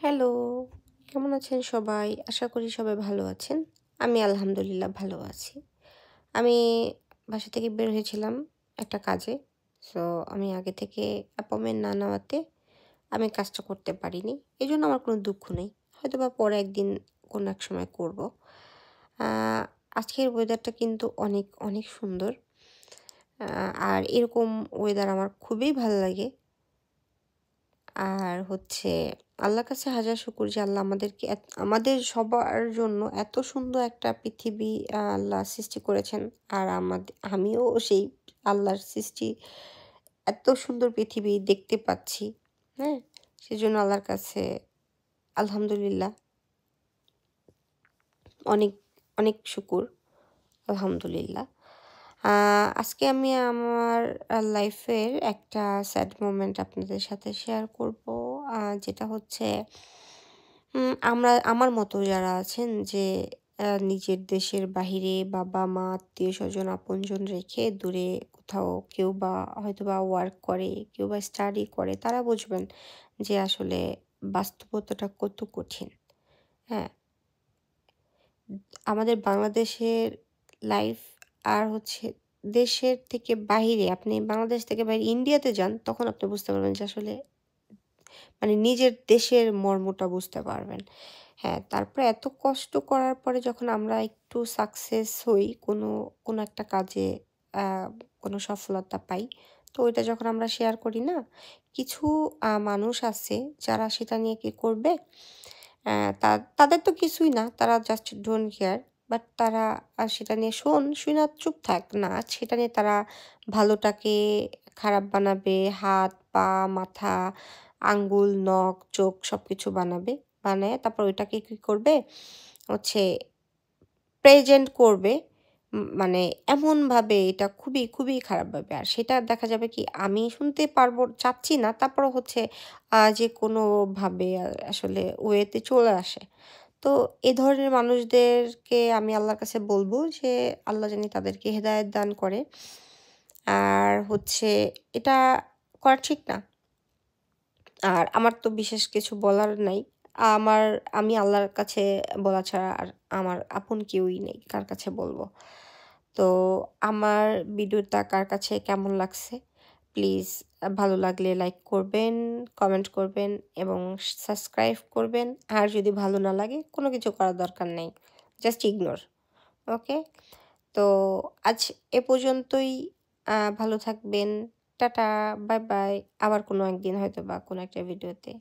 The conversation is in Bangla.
হ্যালো, কেমন আছেন সবাই? আশা করি সবাই ভালো আছেন। আমি আলহামদুলিল্লাহ ভালো আছি। আমি বাসা থেকে বের হয়েছিলাম একটা কাজে। সো আমি আগে থেকে অ্যাপয়েন্টমেন্ট না নেওয়াতে আমি কাজটা করতে পারিনি। এজন্য আমার কোনো দুঃখ নেই। হয়তোবা পরে একদিন কোনো এক সময় করব। আ আজকের ওয়েদারটা কিন্তু অনেক, অনেক সুন্দর। আর এরকম ওয়েদার আমার খুবই ভাল লাগে। আর হচ্ছে আল্লাহর কাছে হাজার শুকুর যে আল্লাহ আমাদেরকে আমাদের সবার জন্য এত সুন্দর একটা পৃথিবী আল্লাহ সৃষ্টি করেছেন। আর আমিও সেই আল্লাহর সৃষ্টি এত সুন্দর পৃথিবী দেখতে পাচ্ছি। হ্যাঁ? সেজন্য আল্লাহর কাছে আলহামদুলিল্লাহ অনেক, অনেক শুকুর। আলহামদুলিল্লাহ। আ আজকে আমি আমার লাইফের একটা স্যাড মোমেন্ট আপনাদের সাথে শেয়ার করব। যেটা হচ্ছে আমার মতো যারা আছেন যে নিজের দেশের বাহিরে বাবা-মা, আত্মীয়স্বজন, আপনজন রেখে দূরে কোথাও কেউ বা হয়তোবা ওয়ার্ক করে, কেউ বা স্টাডি করে, তারা বুঝবেন যে আসলে বাস্তবতাটা কত কঠিন। হ্যাঁ? আমাদের বাংলাদেশের লাইফ আর হচ্ছে দেশের থেকে বাহিরে আপনি বাংলাদেশ থেকে বাইরে ইন্ডিয়াতে যান, তখন আপনি বুঝতে পারবেন যে আসলে মানে নিজের দেশের মর্মটা বুঝতে পারবেন। হ্যাঁ, তারপরে এত কষ্ট করার পরে যখন আমরা একটু সাকসেস হই কোনো একটা কাজে আ কোনো সফলতা পাই, তো ওইটা যখন আমরা শেয়ার করি না, কিছু মানুষ আছে যারা সেটা নিয়ে কি করবে, তাদের তো কিছুই না, তারা জাস্ট ডোন্ট কেয়ার। বাট তারা সেটা নিয়ে শুইনা চুপ থাক না, সেটা নিয়ে তারা ভালোটাকে খারাপ বানাবে, হাত, পা, মাথা, আঙ্গুল, নখ, চোখ সবকিছু বানাবে। বানায়ে তারপর ওইটাকে কি করবে? হচ্ছে প্রেজেন্ট করবে। মানে এমনভাবে এটা খুবই, খুবই খারাপভাবে। আর সেটা দেখা যাবে কি আমি শুনতে চাচ্ছি না। তারপরেও হচ্ছে যেকোনোভাবে আসলে ওয়েতে চলে আসে। তো এ ধরনের মানুষদেরকে আমি আল্লাহর কাছে বলব যে আল্লাহ জানি তাদেরকে হেদায়েত দান করে। আর হচ্ছে এটা করা ঠিক না। আর আমার তো বিশেষ কিছু বলার নাই। আমার আমি আল্লাহর কাছে বলা ছাড়া আর আমার আপন কেউই নেই। কার কাছে বলব? তো আমার ভিডিওটা কার কাছে কেমন লাগছে? প্লিজ ভালো লাগলে লাইক করবেন, কমেন্ট করবেন এবং সাবস্ক্রাইব করবেন। আর যদি ভালো না লাগে কোনো কিছু করার দরকার নেই। Just ignore. ওকে? তো আজ এ পর্যন্তই। ভালো থাকবেন। Ta ta, bye bye. আবার কোনো একদিন হয়তোবা কোনো একটা ভিডিওতে